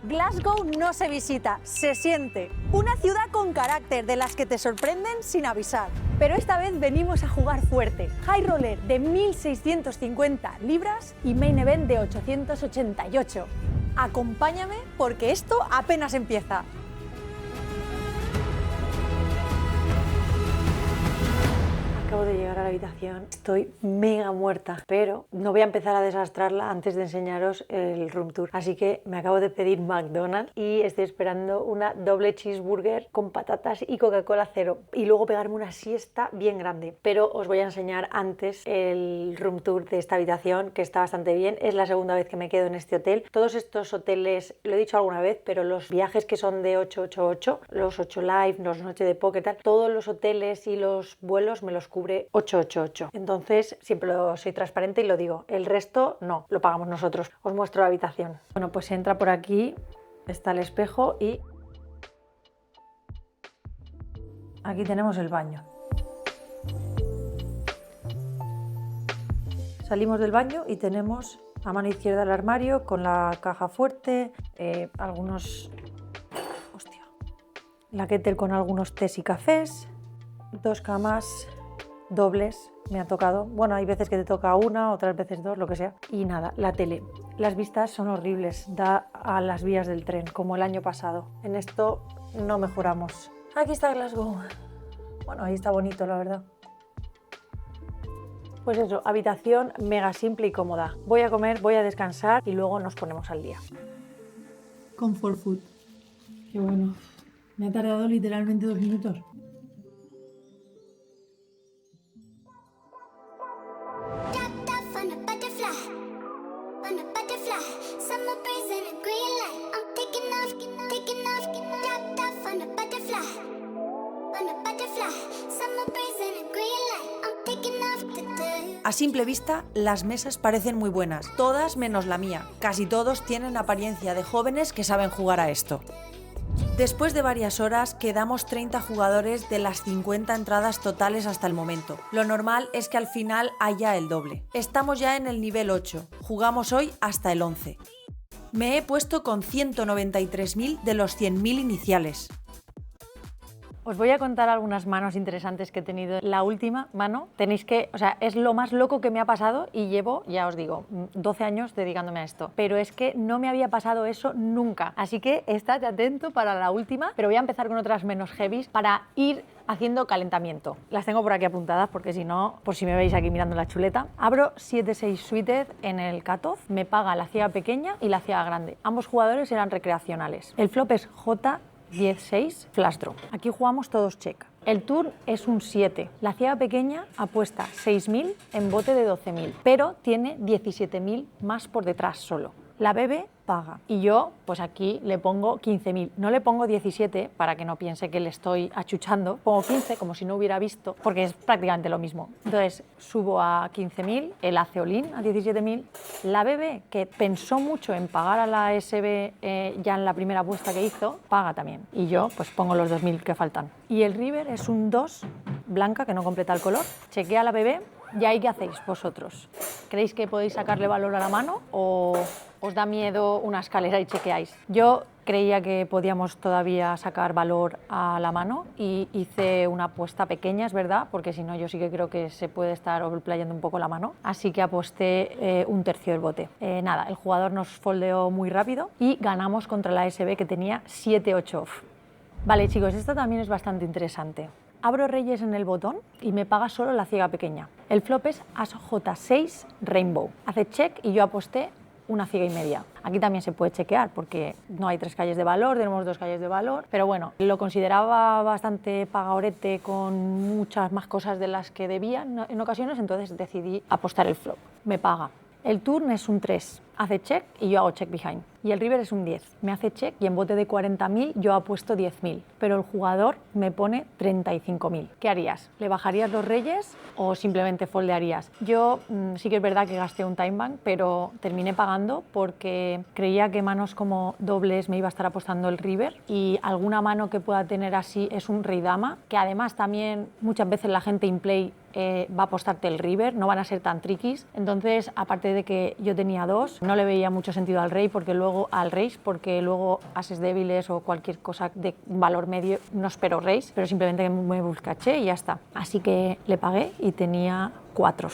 Glasgow no se visita, se siente. Una ciudad con carácter, de las que te sorprenden sin avisar. Pero esta vez venimos a jugar fuerte. High Roller de 1.650 libras y Main Event de 888. Acompáñame porque esto apenas empieza. Acabo de llegar a la habitación, estoy mega muerta, pero no voy a empezar a desastrarla antes de enseñaros el room tour. Así que me acabo de pedir McDonald's y estoy esperando una doble cheeseburger con patatas y Coca-Cola cero. Y luego pegarme una siesta bien grande. Pero os voy a enseñar antes el room tour de esta habitación, que está bastante bien. Es la segunda vez que me quedo en este hotel. Todos estos hoteles, lo he dicho alguna vez, pero los viajes que son de 888, los 8 Live, los Noche de Poke, tal, todos los hoteles y los vuelos me los cubre 888. Entonces siempre soy transparente y lo digo. El resto no, lo pagamos nosotros. Os muestro la habitación. Bueno, pues se entra por aquí, está el espejo y aquí tenemos el baño. Salimos del baño y tenemos a mano izquierda el armario con la caja fuerte, la kettle con algunos tés y cafés, dos camas dobles, me ha tocado. Bueno, hay veces que te toca una, otras veces dos, lo que sea. Y nada, la tele. Las vistas son horribles, da a las vías del tren, como el año pasado. En esto no mejoramos. Aquí está Glasgow. Bueno, ahí está bonito, la verdad. Pues eso, habitación mega simple y cómoda. Voy a comer, voy a descansar y luego nos ponemos al día. Comfort food. Qué bueno. Me ha tardado literalmente 2 minutos. A simple vista, las mesas parecen muy buenas, todas menos la mía. Casi todos tienen apariencia de jóvenes que saben jugar a esto. Después de varias horas, quedamos 30 jugadores de las 50 entradas totales hasta el momento. Lo normal es que al final haya el doble. Estamos ya en el nivel 8, jugamos hoy hasta el 11. Me he puesto con 193.000 de los 100.000 iniciales. Os voy a contar algunas manos interesantes que he tenido. La última mano, es lo más loco que me ha pasado y llevo, ya os digo, 12 años dedicándome a esto. Pero es que no me había pasado eso nunca. Así que estate atento para la última, pero voy a empezar con otras menos heavies para ir haciendo calentamiento. Las tengo por aquí apuntadas porque si no, por si me veis aquí mirando la chuleta. Abro 7-6 suited en el cutoff, me paga la ciega pequeña y la ciega grande. Ambos jugadores eran recreacionales. El flop es J10-6 flash draw. Aquí jugamos todos check. El turn es un 7. La ciega pequeña apuesta 6.000 en bote de 12.000, pero tiene 17.000 más por detrás solo. La bebe paga y yo pues aquí le pongo 15.000. No le pongo 17 para que no piense que le estoy achuchando. Pongo 15 como si no hubiera visto porque es prácticamente lo mismo. Entonces subo a 15.000, él hace all-in a 17.000. La bebe, que pensó mucho en pagar a la SB ya en la primera apuesta que hizo, paga también. Y yo pues pongo los 2.000 que faltan. Y el river es un 2 blanca que no completa el color. Chequea la bebé. ¿Y ahí qué hacéis vosotros? ¿Creéis que podéis sacarle valor a la mano o os da miedo una escalera y chequeáis? Yo creía que podíamos todavía sacar valor a la mano y hice una apuesta pequeña, es verdad, porque si no yo sí que creo que se puede estar overplayando un poco la mano, así que aposté un tercio del bote. Nada, el jugador nos foldeó muy rápido y ganamos contra la SB que tenía 7-8 off. Vale chicos, esta también es bastante interesante. Abro reyes en el botón y me paga solo la ciega pequeña. El flop es as J6 rainbow. Hace check y yo aposté una ciega y media. Aquí también se puede chequear porque no hay 3 calles de valor, tenemos 2 calles de valor, pero bueno, lo consideraba bastante pagaorete con muchas más cosas de las que debía en ocasiones, entonces decidí apostar el flop. Me paga. El turn es un 3, hace check y yo hago check behind. Y el river es un 10, me hace check y en bote de 40.000 yo apuesto 10.000, pero el jugador me pone 35.000. ¿Qué harías? ¿Le bajarías los reyes o simplemente foldearías? Yo sí que es verdad que gasté un time bank, pero terminé pagando porque creía que manos como dobles me iba a estar apostando el river y alguna mano que pueda tener así es un rey dama, que además también muchas veces la gente in play va a apostarte el river, no van a ser tan triquis. Entonces, aparte de que yo tenía 2, no le veía mucho sentido al rey porque luego ases débiles o cualquier cosa de valor medio, no espero raise, pero simplemente me buscaché y ya está. Así que le pagué y tenía 4.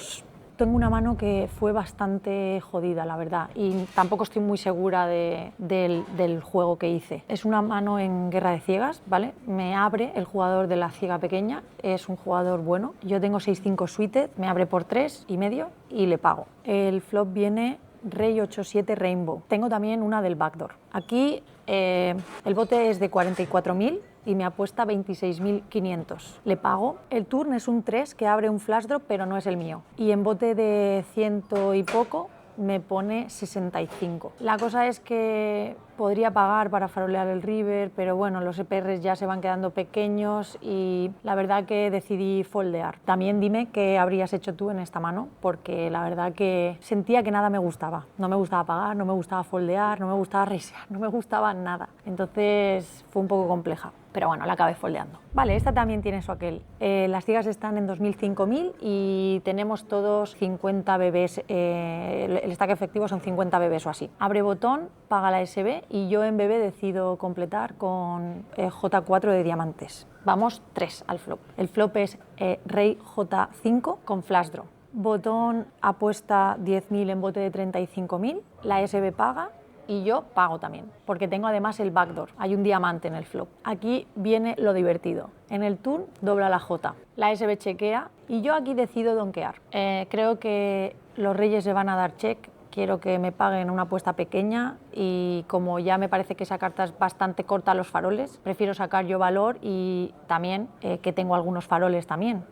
Tengo una mano que fue bastante jodida, la verdad, y tampoco estoy muy segura del juego que hice. Es una mano en guerra de ciegas, ¿vale? Me abre el jugador de la ciega pequeña, es un jugador bueno. Yo tengo 6-5 suited, me abre por 3,5 y le pago. El flop viene rey 8-7 rainbow. Tengo también una del backdoor. Aquí el bote es de 44.000 y me apuesta 26.500. Le pago. El turn es un 3 que abre un flash drop, pero no es el mío. Y en bote de 100 y poco me pone 65. La cosa es que podría pagar para farolear el river, pero bueno, los EPRs ya se van quedando pequeños y la verdad que decidí foldear. También dime qué habrías hecho tú en esta mano, porque la verdad que sentía que nada me gustaba. No me gustaba pagar, no me gustaba foldear, no me gustaba risear, no me gustaba nada. Entonces fue un poco compleja. Pero bueno, la acabé foldeando. Vale, esta también tiene su aquel. Las ciegas están en 2.000-5.000 y tenemos todos 50 bebés. El stack efectivo son 50 bebés o así. Abre botón, paga la SB y yo en bebé decido completar con J4 de diamantes. Vamos 3 al flop. El flop es rey J5 con flash draw. Botón apuesta 10.000 en bote de 35.000. La SB paga. Y yo pago también, porque tengo además el backdoor, hay un diamante en el flop. Aquí viene lo divertido. En el turn dobla la J, la SB chequea y yo aquí decido donkear. Creo que los reyes le van a dar check, quiero que me paguen una apuesta pequeña y como ya me parece que esa carta es bastante corta a los faroles, prefiero sacar yo valor y también que tengo algunos faroles también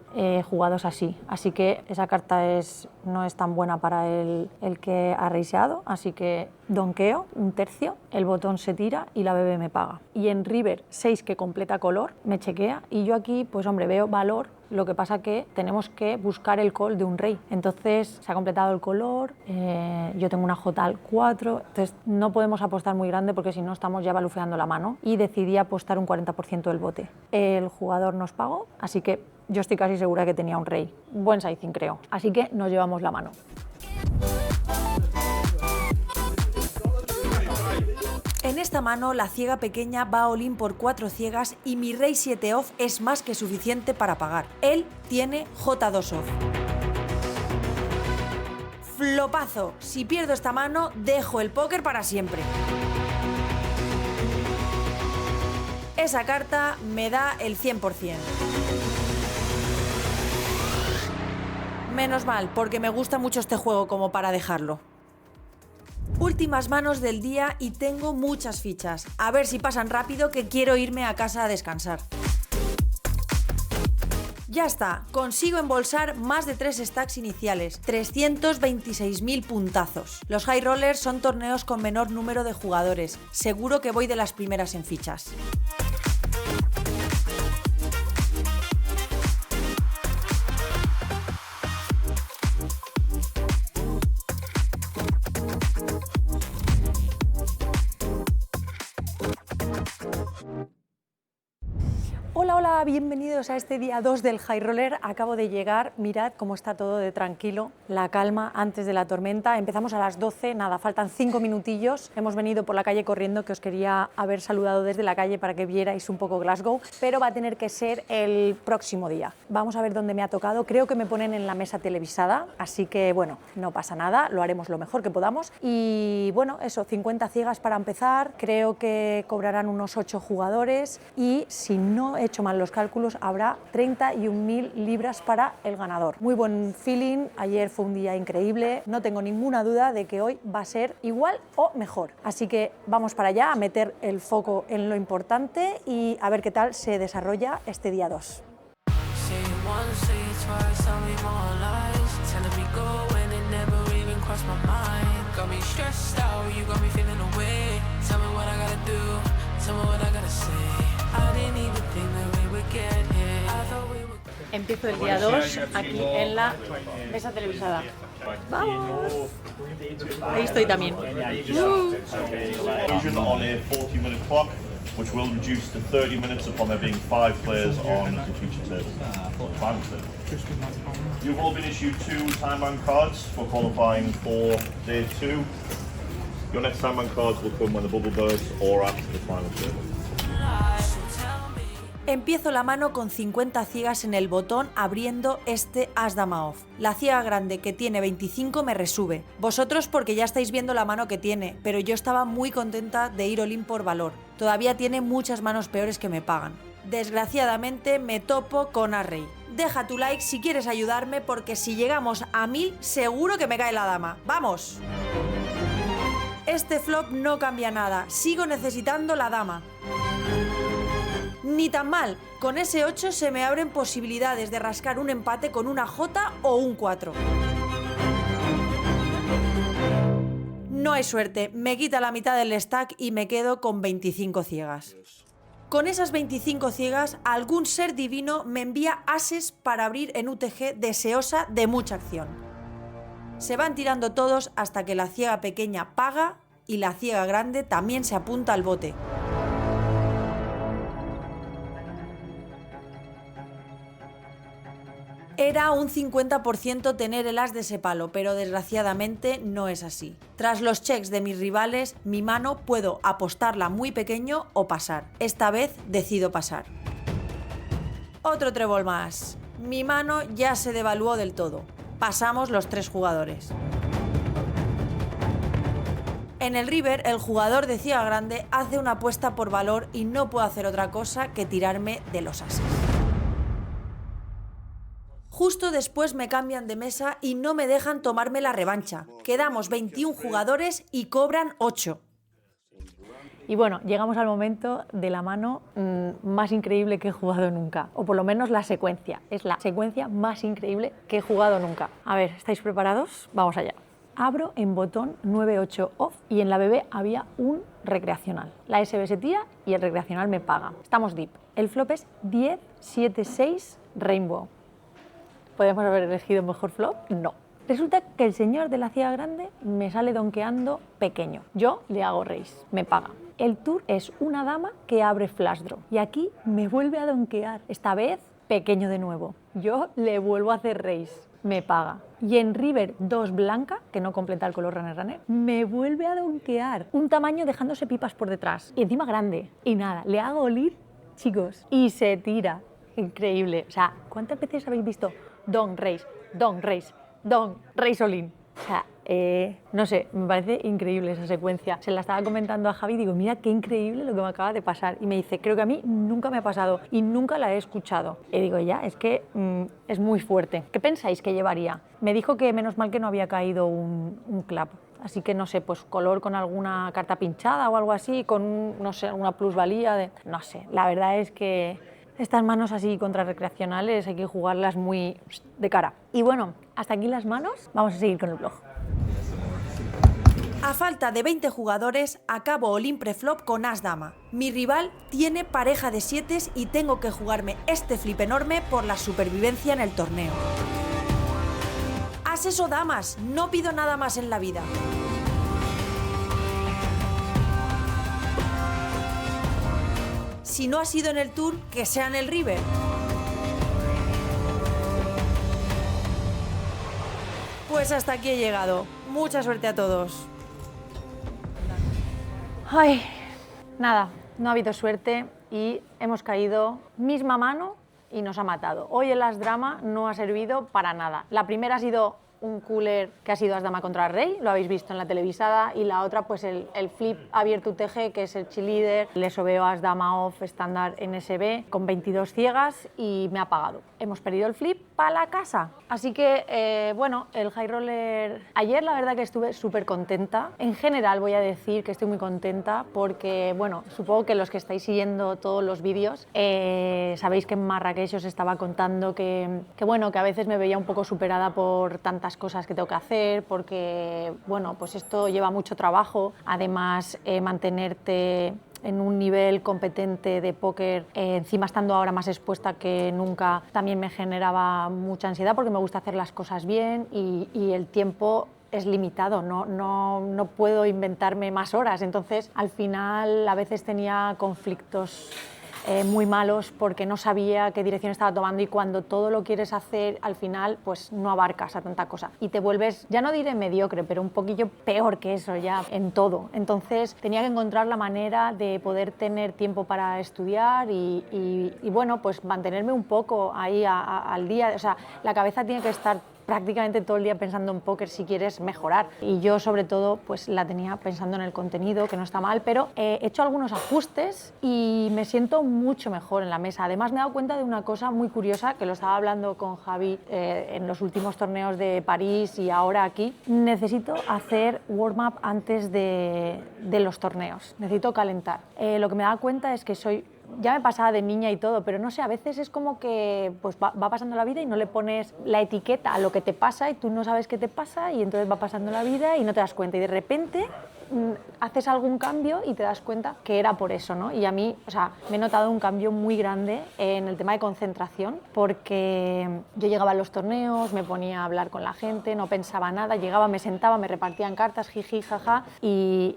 jugados así. Así que esa carta no es tan buena para el que ha reiseado, así que donkeo un tercio, el botón se tira y la bebé me paga. Y en river 6 que completa color, me chequea y yo aquí pues hombre veo valor. Lo que pasa que tenemos que buscar el call de un rey. Entonces se ha completado el color, yo tengo una J al 4, entonces no podemos apostar muy grande porque si no estamos ya balufeando la mano y decidí apostar un 40% del bote. El jugador nos pagó, así que yo estoy casi segura que tenía un rey. Buen sizing creo, así que nos llevamos la mano. En esta mano, la ciega pequeña va all-in por 4 ciegas y mi rey 7 off es más que suficiente para pagar. Él tiene J2 off. Flopazo. Si pierdo esta mano, dejo el póker para siempre. Esa carta me da el 100%. Menos mal, porque me gusta mucho este juego como para dejarlo. Últimas manos del día y tengo muchas fichas. A ver si pasan rápido que quiero irme a casa a descansar. Ya está, consigo embolsar más de 3 stacks iniciales, 326.000 puntazos. Los high rollers son torneos con menor número de jugadores. Seguro que voy de las primeras en fichas. Hola, bienvenidos a este día 2 del High Roller. Acabo de llegar, mirad cómo está todo de tranquilo, la calma antes de la tormenta. Empezamos a las 12, nada, faltan 5 minutillos. Hemos venido por la calle corriendo, que os quería haber saludado desde la calle para que vierais un poco Glasgow, pero va a tener que ser el próximo día. Vamos a ver dónde me ha tocado. Creo que me ponen en la mesa televisada, así que bueno, no pasa nada, lo haremos lo mejor que podamos. Y bueno, eso, 50 ciegas para empezar. Creo que cobrarán unos 8 jugadores y si no he hecho mal los cálculos, habrá 31.000 libras para el ganador. Muy buen feeling, ayer fue un día increíble, no tengo ninguna duda de que hoy va a ser igual o mejor. Así que vamos para allá a meter el foco en lo importante y a ver qué tal se desarrolla este día 2. Empiezo el día 2 aquí en la mesa televisada. ¡Vamos! Ahí estoy también. which will reduce to 30 minutes upon there being 5 players on the feature table. Final table. You've all been issued 2 time bank cards for qualifying for day 2. Your next time bank cards will come when the bubble bursts or after the final table. Empiezo la mano con 50 ciegas en el botón abriendo este as-dama off. La ciega grande que tiene 25 me resube. Vosotros porque ya estáis viendo la mano que tiene, pero yo estaba muy contenta de ir all-in por valor. Todavía tiene muchas manos peores que me pagan. Desgraciadamente me topo con as-rey. Deja tu like si quieres ayudarme porque si llegamos a 1000 seguro que me cae la dama. ¡Vamos! Este flop no cambia nada, sigo necesitando la dama. Ni tan mal, con ese 8 se me abren posibilidades de rascar un empate con una J o un 4. No hay suerte, me quita la mitad del stack y me quedo con 25 ciegas. Con esas 25 ciegas, algún ser divino me envía ases para abrir en UTG deseosa de mucha acción. Se van tirando todos hasta que la ciega pequeña paga y la ciega grande también se apunta al bote. Era un 50% tener el as de ese palo, pero desgraciadamente no es así. Tras los checks de mis rivales, mi mano puedo apostarla muy pequeño o pasar. Esta vez decido pasar. Otro trébol más. Mi mano ya se devaluó del todo. Pasamos los 3 jugadores. En el river, el jugador de ciega grande hace una apuesta por valor y no puedo hacer otra cosa que tirarme de los ases. Justo después me cambian de mesa y no me dejan tomarme la revancha. Quedamos 21 jugadores y cobran 8. Y bueno, llegamos al momento de la mano más increíble que he jugado nunca. O por lo menos la secuencia. Es la secuencia más increíble que he jugado nunca. A ver, ¿estáis preparados? Vamos allá. Abro en botón 9-8 off y en la BB había un recreacional. La SB se tira y el recreacional me paga. Estamos deep. El flop es 10-7-6 Rainbow. ¿Podemos haber elegido mejor flop? No. Resulta que el señor de la ciega grande me sale donkeando pequeño. Yo le hago raise, me paga. El tour es una dama que abre flash draw y aquí me vuelve a donkear. Esta vez pequeño de nuevo. Yo le vuelvo a hacer raise, me paga. Y en river 2 blanca, que no completa el color runner, me vuelve a donkear. Un tamaño dejándose pipas por detrás y encima grande. Y nada, le hago olir, chicos, y se tira. Increíble. O sea, ¿cuántas veces habéis visto don raise, don raise, don raise all in? O sea, no sé, me parece increíble esa secuencia. Se la estaba comentando a Javi y digo, mira qué increíble lo que me acaba de pasar. Y me dice, creo que a mí nunca me ha pasado y nunca la he escuchado. Y digo, ya, es que es muy fuerte. ¿Qué pensáis que llevaría? Me dijo que menos mal que no había caído un clap. Así que no sé, pues color con alguna carta pinchada o algo así, con, no sé, alguna plusvalía de... No sé, la verdad es que estas manos así contra recreacionales hay que jugarlas muy de cara. Y bueno, hasta aquí las manos, vamos a seguir con el blog. A falta de 20 jugadores, acabo all-in preflop con as-dama. Mi rival tiene pareja de 7 y tengo que jugarme este flip enorme por la supervivencia en el torneo. Ases o damas, no pido nada más en la vida. Si no ha sido en el tour, que sea en el river. Pues hasta aquí he llegado. Mucha suerte a todos. Ay, nada, no ha habido suerte y hemos caído misma mano y nos ha matado. Hoy el as drama no ha servido para nada. La primera ha sido un cooler que ha sido as dama contra rey, lo habéis visto en la televisada, y la otra pues el flip abierto UTG, que es el cheerleader. Le sobeo as dama off estándar NSB con 22 ciegas y me ha pagado. Hemos perdido el flip para la casa. Así que, bueno, el high roller... Ayer la verdad que estuve súper contenta. En general voy a decir que estoy muy contenta porque, bueno, supongo que los que estáis siguiendo todos los vídeos sabéis que en Marrakech os estaba contando que, bueno, que a veces me veía un poco superada por tantas cosas que tengo que hacer, porque, bueno, pues esto lleva mucho trabajo. Además, mantenerte en un nivel competente de póker, encima estando ahora más expuesta que nunca, también me generaba mucha ansiedad porque me gusta hacer las cosas bien y el tiempo es limitado, no puedo inventarme más horas, entonces al final a veces tenía conflictos muy malos porque no sabía qué dirección estaba tomando, y cuando todo lo quieres hacer al final pues no abarcas a tanta cosa y te vuelves, ya no diré mediocre, pero un poquillo peor que eso ya en todo. Entonces tenía que encontrar la manera de poder tener tiempo para estudiar y bueno, pues mantenerme un poco ahí al día. O sea, la cabeza tiene que estar prácticamente todo el día pensando en póker si quieres mejorar, y yo sobre todo pues la tenía pensando en el contenido, que no está mal, pero he hecho algunos ajustes y me siento mucho mejor en la mesa. Además me he dado cuenta de una cosa muy curiosa, que lo estaba hablando con Javi en los últimos torneos de París y ahora aquí. Necesito hacer warm-up antes de los torneos, necesito calentar. Lo que me he dado cuenta es que ya me pasaba de niña y todo, pero no sé, a veces es como que pues va pasando la vida y no le pones la etiqueta a lo que te pasa y tú no sabes qué te pasa, y entonces va pasando la vida y no te das cuenta, y de repente haces algún cambio y te das cuenta que era por eso, ¿no? Y a mí, o sea, me he notado un cambio muy grande en el tema de concentración, porque yo llegaba a los torneos, me ponía a hablar con la gente, no pensaba nada, llegaba, me sentaba, me repartían cartas, jiji, jaja, y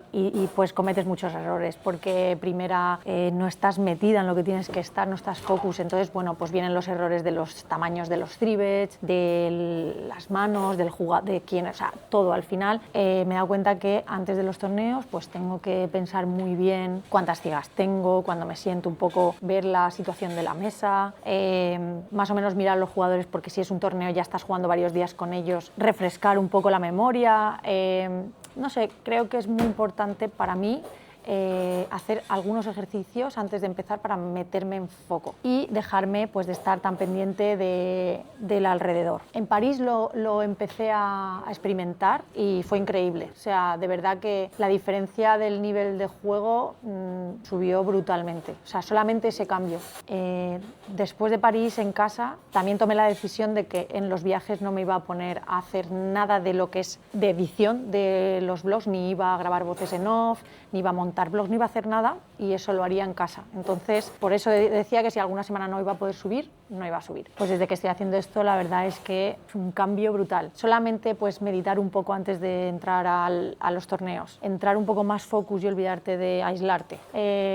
pues cometes muchos errores, porque primera no estás metida en lo que tienes que estar, no estás focus, entonces, bueno, pues vienen los errores de los tamaños de los three bets, de las manos, del jugador, de quién, o sea, todo. Al final me he dado cuenta que antes de los torneos pues tengo que pensar muy bien cuántas ciegas tengo, cuando me siento un poco, ver la situación de la mesa, más o menos mirar a los jugadores, porque si es un torneo ya estás jugando varios días con ellos, refrescar un poco la memoria, no sé, creo que es muy importante para mí hacer algunos ejercicios antes de empezar para meterme en foco y dejarme pues de estar tan pendiente del alrededor. En París lo empecé a experimentar y fue increíble, o sea, de verdad que la diferencia del nivel de juego subió brutalmente, o sea, solamente ese cambio. Después de París, en casa, también tomé la decisión de que en los viajes no me iba a poner a hacer nada de lo que es de edición de los blogs, ni iba a grabar voces en off, ni iba a montar blogs, no iba a hacer nada, y eso lo haría en casa. Entonces, por eso decía que si alguna semana no iba a poder subir, no iba a subir. Pues desde que estoy haciendo esto, la verdad es que es un cambio brutal. Solamente pues meditar un poco antes de entrar a los torneos, entrar un poco más focus y olvidarte de aislarte,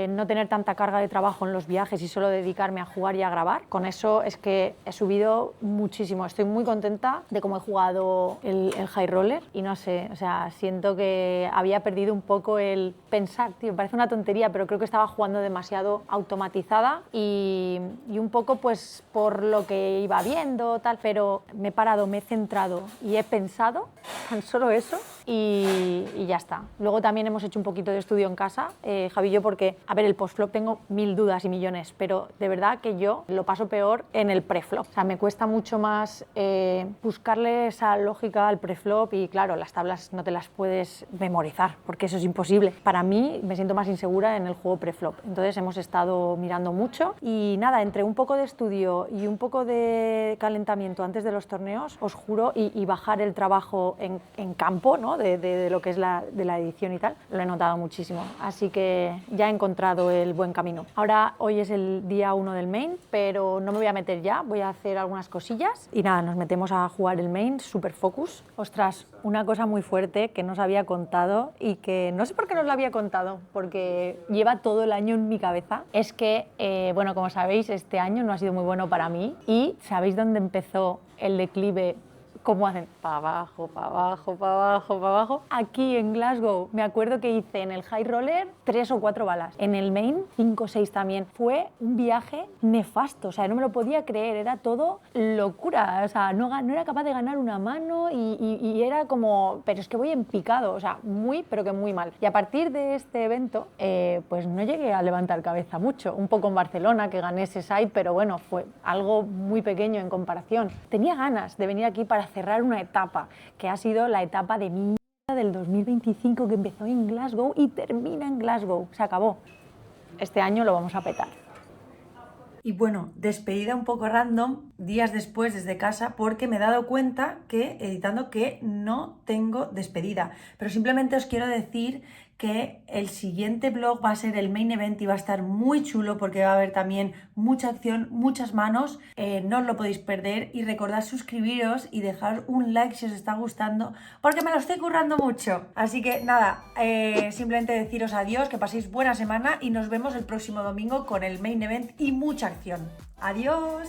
no tener tanta carga de trabajo en los viajes y solo dedicarme a jugar y a grabar. Con eso es que he subido muchísimo. Estoy muy contenta de cómo he jugado el high roller, y no sé, o sea, siento que había perdido un poco el pensar, tío, parece una tontería, pero creo que estaba jugando demasiado automatizada y un poco pues por lo que iba viendo, tal, pero me he parado, me he centrado y he pensado tan solo eso y ya está. Luego también hemos hecho un poquito de estudio en casa, Javi y yo, porque, a ver, el post-flop tengo 1000 dudas y millones, pero de verdad que yo lo paso peor en el pre-flop. O sea, me cuesta mucho más buscarle esa lógica al pre-flop, y claro, las tablas no te las puedes memorizar porque eso es imposible. Para mí me siento más insegura en el juego pre-flop. Entonces hemos estado mirando mucho y nada, entre un poco de estudio y un poco de calentamiento antes de los torneos, os juro, y bajar el trabajo en campo, ¿no? de lo que es de la edición y tal, lo he notado muchísimo. Así que ya he encontrado el buen camino. Ahora, hoy es el día 1 del main, pero no me voy a meter ya, voy a hacer algunas cosillas y nada, nos metemos a jugar el main, super focus. Ostras, una cosa muy fuerte que no os había contado y que no sé por qué no os la había contado, porque lleva todo el año en mi cabeza, es que, bueno, como sabéis, este año no ha sido muy bueno para mí, y ¿sabéis dónde empezó el declive? ¿Cómo hacen? Para abajo, para abajo, para abajo, para abajo. Aquí en Glasgow me acuerdo que hice en el high roller 3 o 4 balas. En el main 5 o 6 también. Fue un viaje nefasto, o sea, no me lo podía creer, era todo locura. O sea, no era capaz de ganar una mano y era como, pero es que voy en picado, o sea, muy, pero que muy mal. Y a partir de este evento, pues no llegué a levantar cabeza mucho. Un poco en Barcelona, que gané ese side, pero bueno, fue algo muy pequeño en comparación. Tenía ganas de venir aquí para cerrar una etapa, que ha sido la etapa de mierda del 2025, que empezó en Glasgow y termina en Glasgow. Se acabó. Este año lo vamos a petar. Y bueno, despedida un poco random, días después desde casa porque me he dado cuenta que editando que no tengo despedida, pero simplemente os quiero decir que el siguiente vlog va a ser el main event y va a estar muy chulo porque va a haber también mucha acción, muchas manos, no os lo podéis perder y recordad suscribiros y dejar un like si os está gustando porque me lo estoy currando mucho. Así que nada, simplemente deciros adiós, que paséis buena semana y nos vemos el próximo domingo con el main event y mucha acción. ¡Adiós!